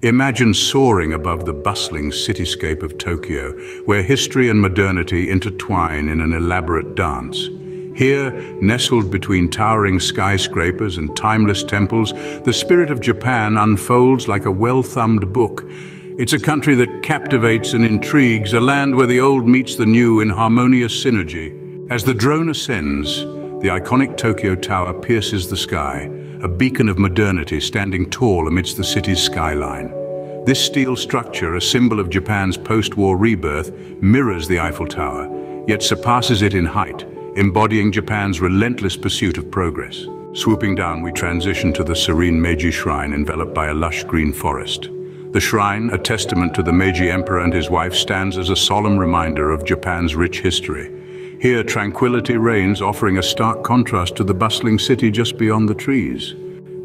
Imagine soaring above the bustling cityscape of Tokyo, where history and modernity intertwine in an elaborate dance. Here, nestled between towering skyscrapers and timeless temples, the spirit of Japan unfolds like a well-thumbed book. It's a country that captivates and intrigues, a land where the old meets the new in harmonious synergy. As the drone ascends, the iconic Tokyo Tower pierces the sky, a beacon of modernity standing tall amidst the city's skyline. This steel structure, a symbol of Japan's post-war rebirth, mirrors the Eiffel Tower, yet surpasses it in height, embodying Japan's relentless pursuit of progress. Swooping down, we transition to the Serene Meiji shrine enveloped by a lush green forest. The shrine, a testament to the Meiji emperor and his wife, stands as a solemn reminder of Japan's rich history. Here, tranquility reigns, offering a stark contrast to the bustling city just beyond the trees.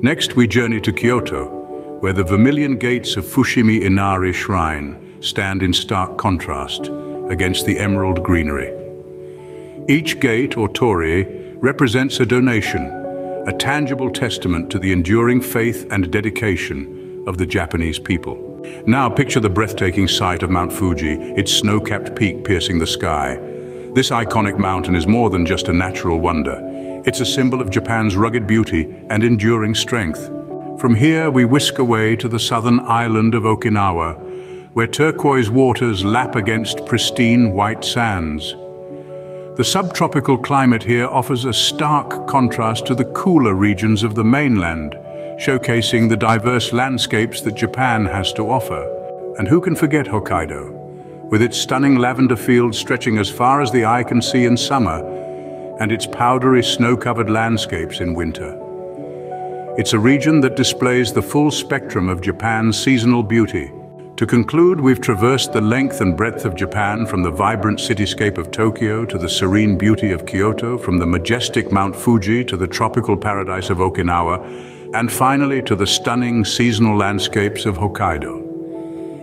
Next, we journey to Kyoto, where the vermilion gates of Fushimi Inari Shrine stand in stark contrast against the emerald greenery. Each gate, or torii, represents a donation, a tangible testament to the enduring faith and dedication of the Japanese people. Now picture the breathtaking sight of Mount Fuji, its snow-capped peak piercing the sky. This iconic mountain is more than just a natural wonder. It's a symbol of Japan's rugged beauty and enduring strength. From here, we whisk away to the southern island of Okinawa, where turquoise waters lap against pristine white sands. The subtropical climate here offers a stark contrast to the cooler regions of the mainland, showcasing the diverse landscapes that Japan has to offer. And who can forget Hokkaido, with its stunning lavender fields stretching as far as the eye can see in summer, and its powdery snow-covered landscapes in winter. It's a region that displays the full spectrum of Japan's seasonal beauty. To conclude, we've traversed the length and breadth of Japan, from the vibrant cityscape of Tokyo to the serene beauty of Kyoto, from the majestic Mount Fuji to the tropical paradise of Okinawa, and finally to the stunning seasonal landscapes of Hokkaido.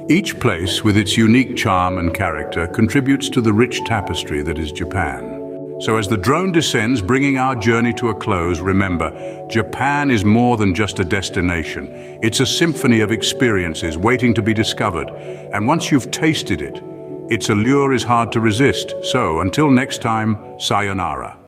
Each place, with its unique charm and character, contributes to the rich tapestry that is Japan. So as the drone descends, bringing our journey to a close, remember, Japan is more than just a destination. It's a symphony of experiences waiting to be discovered. And once you've tasted it, its allure is hard to resist. So until next time, sayonara.